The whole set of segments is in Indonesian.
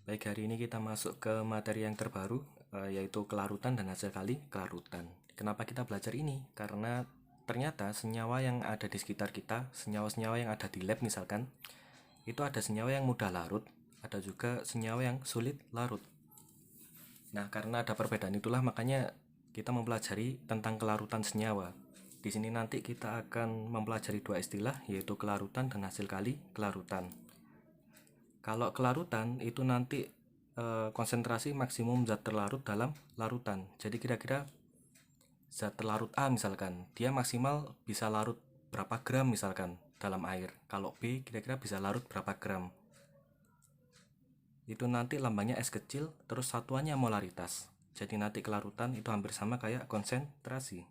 Baik, hari ini kita masuk ke materi yang terbaru, yaitu kelarutan dan hasil kali kelarutan. Kenapa kita belajar ini? Karena ternyata senyawa yang ada di sekitar kita, senyawa-senyawa yang ada di lab misalkan, itu ada senyawa yang mudah larut, ada juga senyawa yang sulit larut. Nah, karena ada perbedaan itulah makanya kita mempelajari tentang kelarutan senyawa. Di sini nanti kita akan mempelajari dua istilah, yaitu kelarutan dan hasil kali kelarutan. Kalau kelarutan itu nanti konsentrasi maksimum zat terlarut dalam larutan. Jadi kira-kira zat terlarut A misalkan, dia maksimal bisa larut berapa gram misalkan dalam air. Kalau B kira-kira bisa larut berapa gram. Itu nanti lambangnya S kecil, terus satuannya molaritas. Jadi nanti kelarutan itu hampir sama kayak konsentrasi.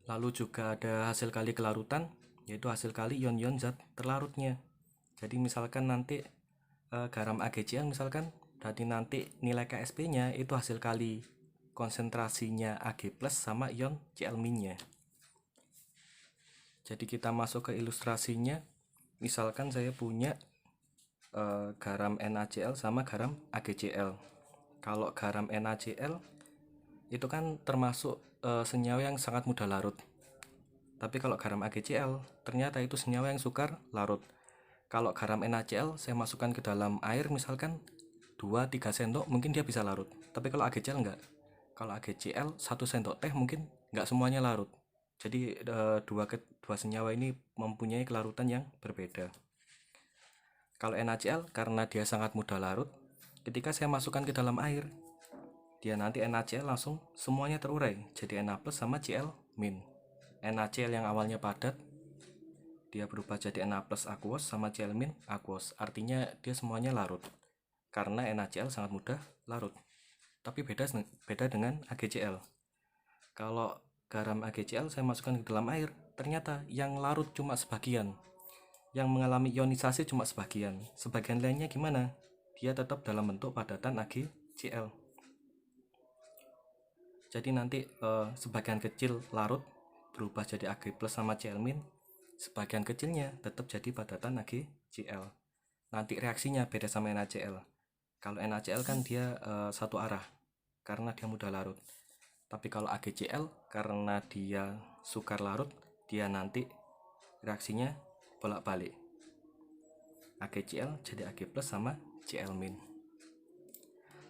Lalu juga ada hasil kali kelarutan, yaitu hasil kali ion-ion zat terlarutnya. Jadi misalkan nanti garam AgCl misalkan, berarti nanti nilai KSP-nya itu hasil kali konsentrasinya Ag+ sama ion Cl-nya. Jadi kita masuk ke ilustrasinya. Misalkan saya punya garam NaCl sama garam AgCl. Kalau garam NaCl itu kan termasuk senyawa yang sangat mudah larut. Tapi kalau garam AgCl ternyata itu senyawa yang sukar larut. Kalau garam NaCl saya masukkan ke dalam air misalkan 2-3 sendok mungkin dia bisa larut. Tapi kalau AgCl enggak. Kalau AgCl 1 sendok teh mungkin enggak semuanya larut. Jadi dua senyawa ini mempunyai kelarutan yang berbeda. Kalau NaCl karena dia sangat mudah larut, ketika saya masukkan ke dalam air, dia nanti NaCl langsung semuanya terurai jadi Na+ sama Cl-. NaCl yang awalnya padat dia berubah jadi Na+ aquos sama Cl- aquos. Artinya dia semuanya larut karena NaCl sangat mudah larut. Tapi beda dengan AgCl. Kalau garam AgCl saya masukkan ke dalam air, ternyata yang larut cuma sebagian, yang mengalami ionisasi cuma sebagian. Sebagian lainnya gimana? Dia tetap dalam bentuk padatan AgCl. Jadi nanti sebagian kecil larut berubah jadi Ag+ sama Cl-. Sebagian kecilnya tetap jadi padatan AgCl. Nanti reaksinya beda sama NaCl. Kalau NaCl kan dia satu arah karena dia mudah larut. Tapi kalau AgCl karena dia sukar larut, dia nanti reaksinya bolak-balik. AgCl jadi Ag+ sama Cl-.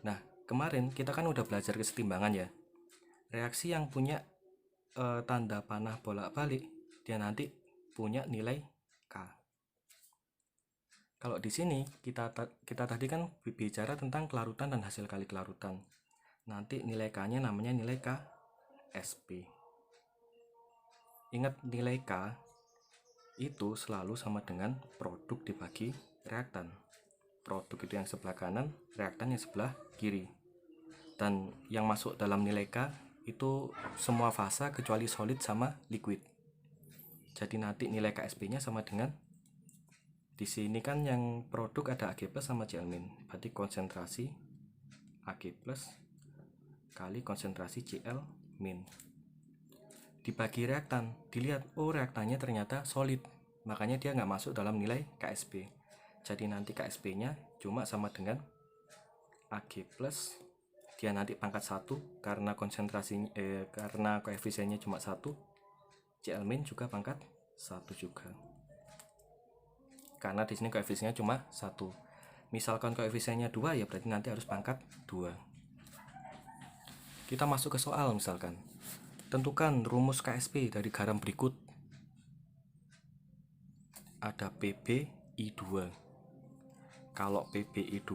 Nah, kemarin kita kan udah belajar kesetimbangan ya. Reaksi yang punya tanda panah bolak-balik, dia nanti punya nilai K. Kalau di sini kita tadi kan bicara tentang kelarutan dan hasil kali kelarutan. Nanti nilai K-nya namanya nilai KSP. Ingat, nilai K itu selalu sama dengan produk dibagi reaktan. Produk itu yang sebelah kanan, reaktan yang sebelah kiri. Dan yang masuk dalam nilai K itu semua fasa kecuali solid sama liquid. Jadi nanti nilai KSP-nya sama dengan, di sini kan yang produk ada Ag+ sama Cl-. Berarti konsentrasi Ag+ kali konsentrasi Cl-. Dibagi reaktan, dilihat, oh reaktannya ternyata solid, makanya dia nggak masuk dalam nilai KSP. Jadi nanti KSP-nya cuma sama dengan Ag+, dia nanti pangkat 1 karena konsentrasinya karena koefisiennya cuma 1. Cl- juga pangkat 1 juga. Karena di sini koefisiennya cuma 1. Misalkan koefisiennya 2 ya berarti nanti harus pangkat 2. Kita masuk ke soal misalkan. Tentukan rumus KSP dari garam berikut. Ada PbI2. Kalau PbI2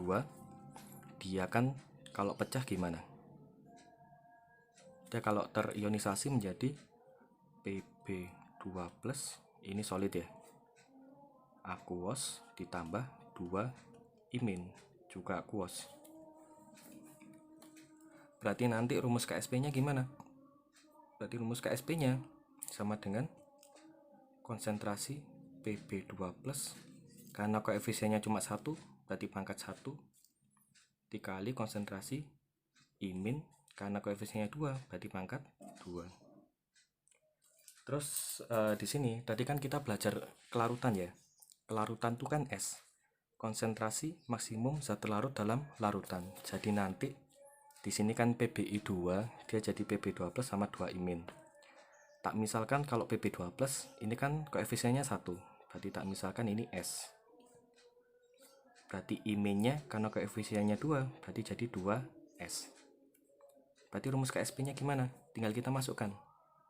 dia kan kalau pecah gimana? Dia kalau terionisasi menjadi Pb2+, ini solid ya, aquos ditambah 2 imin juga aquos. Berarti nanti rumus KSP-nya gimana? Berarti rumus KSP-nya sama dengan konsentrasi Pb2+, karena koefisiennya cuma 1, berarti pangkat 1, dikali konsentrasi imin, karena koefisiennya 2, berarti pangkat 2. Terus di sini tadi kan kita belajar kelarutan ya. Kelarutan itu kan S. konsentrasi maksimum zat larut dalam larutan. Jadi nanti di sini kan PbI2, dia jadi Pb2+ sama 2 imin. Tak misalkan kalau Pb2+, ini kan koefisiennya 1, berarti tak misalkan ini S. Berarti iminnya karena koefisiennya 2, berarti jadi 2S. Berarti rumus KSP-nya gimana? Tinggal kita masukkan.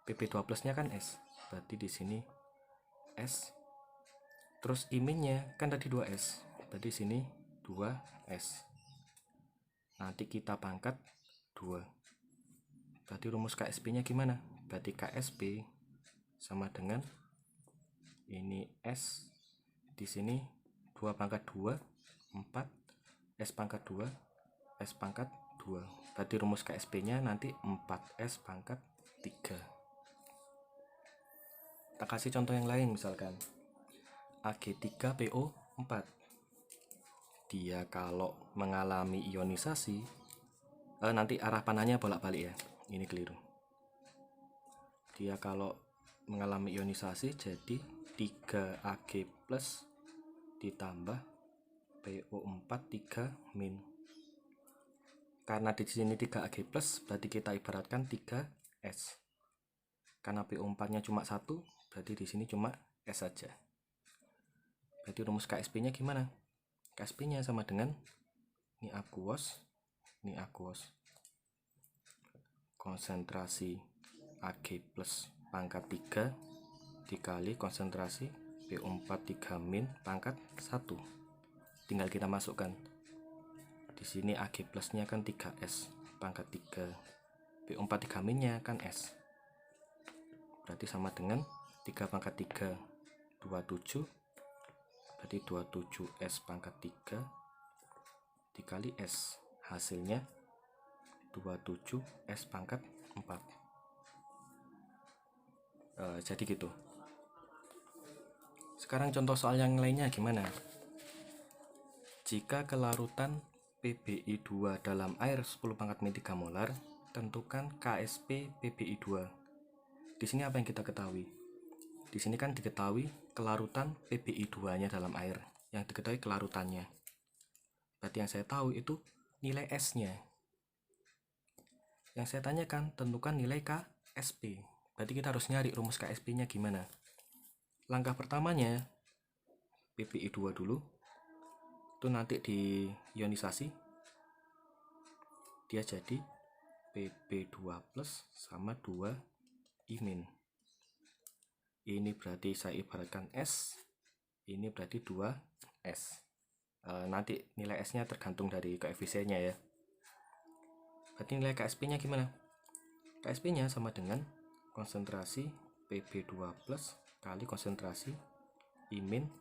Pb2+-nya kan S. Berarti di sini S. Terus iminnya kan tadi 2S. Berarti di sini 2S. Nanti kita pangkat 2. Berarti rumus KSP-nya gimana? Berarti KSP sama dengan ini S, di sini 2 pangkat 2, 4, S pangkat 2, S pangkat 2. Berarti rumus KSP-nya nanti 4S pangkat 3. Kita kasih contoh yang lain, misalkan Ag3PO4. Dia kalau mengalami ionisasi, nanti arah panahnya bolak-balik ya, ini keliru. Dia kalau mengalami ionisasi jadi 3Ag plus ditambah PO4 3-. Karena di sini 3Ag plus, berarti kita ibaratkan 3S. Karena PO4-nya cuma 1, berarti di sini cuma S saja. Berarti rumus KSP-nya gimana? KSP-nya sama dengan ini aquos, konsentrasi Ag plus pangkat 3 dikali konsentrasi PO4 3- pangkat 1. Tinggal kita masukkan. Di sini Ag plusnya kan 3S pangkat 3. PO4 3-nya kan S. Berarti sama dengan 3 pangkat 3 27. Berarti 27S pangkat 3 dikali S. Hasilnya 27S pangkat 4. Jadi gitu. Sekarang contoh soal yang lainnya gimana? Jika kelarutan PbI2 dalam air 10⁻³ molar, tentukan KSP PbI2. Di sini apa yang kita ketahui? Di sini kan diketahui kelarutan PbI2-nya dalam air, yang diketahui kelarutannya. Berarti yang saya tahu itu nilai S-nya. Yang saya tanyakan tentukan nilai KSP. Berarti kita harus nyari rumus KSP-nya gimana. Langkah pertamanya PbI2 dulu. Itu nanti di ionisasi dia jadi Pb2+ sama 2 imin. Ini berarti saya ibaratkan S, ini berarti 2S. Nanti nilai S-nya tergantung dari koefisiennya ya. Berarti nilai KSP-nya gimana? KSP-nya sama dengan konsentrasi Pb2+ kali konsentrasi imin,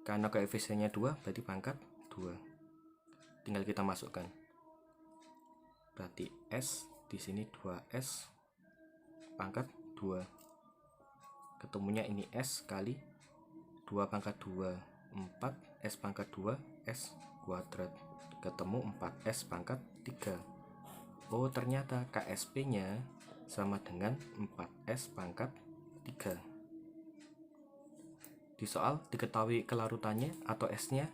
karena koefisiennya 2 berarti pangkat 2. Tinggal kita masukkan. Berarti S di sini 2S pangkat 2. Ketemunya ini S kali 2 pangkat 2 4, S pangkat 2 S kuadrat. Ketemu 4S pangkat 3. Oh, ternyata KSP-nya sama dengan 4S pangkat 3. Di soal diketahui kelarutannya atau S-nya,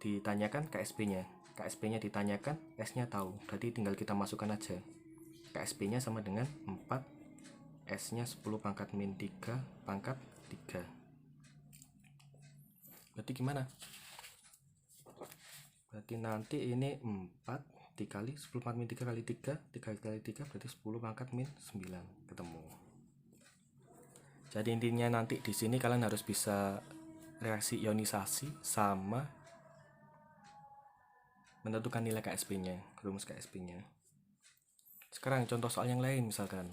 ditanyakan KSP-nya. KSP-nya ditanyakan, S-nya tahu. Berarti tinggal kita masukkan aja. KSP-nya sama dengan 4, S-nya 10⁻³ pangkat 3. Berarti gimana? Berarti nanti ini 4 dikali 10⁻³ kali 3, 3 kali 3 berarti 10⁻⁹ ketemu. Jadi intinya nanti di sini kalian harus bisa reaksi ionisasi sama menentukan nilai KSP-nya, rumus KSP-nya. Sekarang contoh soal yang lain, misalkan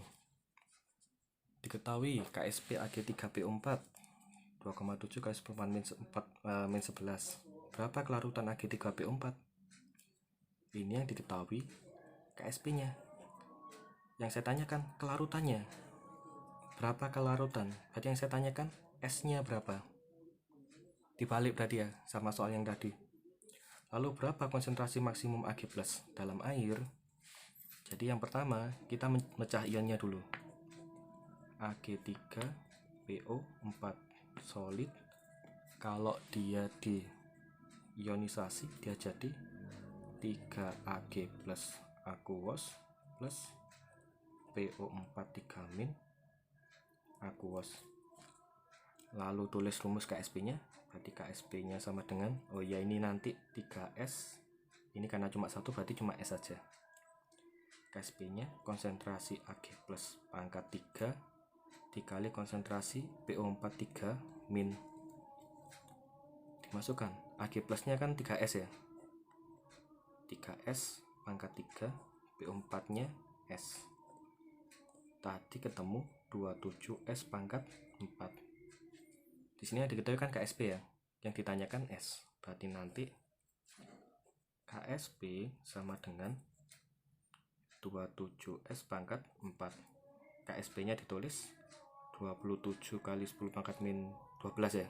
diketahui KSP Ag3PO4 2,7 kali 10⁻⁴ berapa kelarutan Ag3PO4? Ini yang diketahui KSP-nya. Yang saya tanyakan kelarutannya. Berapa kelarutan? Berarti yang saya tanyakan S-nya berapa? Dibalik berarti ya, sama soal yang tadi. Lalu berapa konsentrasi maksimum Ag+ dalam air? Jadi yang pertama kita mecah ionnya dulu. Ag3PO4 solid, kalau dia di ionisasi, dia jadi 3Ag plus aquos plus PO4 3- aquos. Lalu tulis rumus KSP nya, berarti KSP nya sama dengan, oh ya ini nanti 3S, ini karena cuma satu berarti cuma S saja. KSP nya konsentrasi Ag plus pangkat 3 dikali konsentrasi PO4 3 min, dimasukkan Ag plusnya kan 3S ya, 3S pangkat 3 PO4 nya S, tadi ketemu 27S pangkat 4. Di sini diketahui kan KSP ya, yang ditanyakan S, berarti nanti KSP sama dengan 27S pangkat 4. KSP nya ditulis 27 kali 10 pangkat min 12 ya,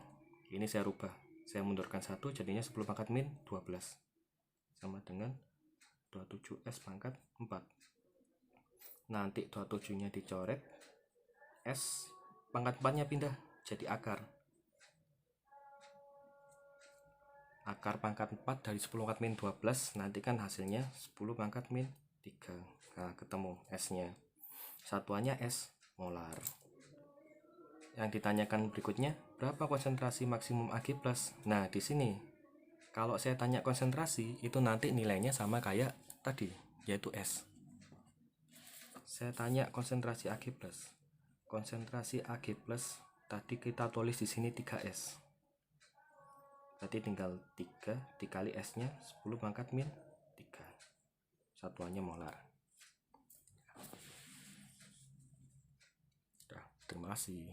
ini saya rubah, saya mundurkan 1 jadinya 10 pangkat min 12 sama dengan 27S pangkat 4. Nanti 27 nya dicoret, S pangkat 4 nya pindah jadi akar pangkat 4 dari 10 pangkat min 12, nanti kan hasilnya 10 pangkat min 3. Nah, ketemu S nya, satuannya S molar. Yang ditanyakan berikutnya, berapa konsentrasi maksimum Ag+? Nah, di sini kalau saya tanya konsentrasi, itu nanti nilainya sama kayak tadi, yaitu S. Saya tanya konsentrasi Ag+. Konsentrasi Ag+ tadi kita tulis di sini 3S. Berarti tinggal 3 dikali S nya 10 pangkat min 3, satuannya molar. Terima kasih.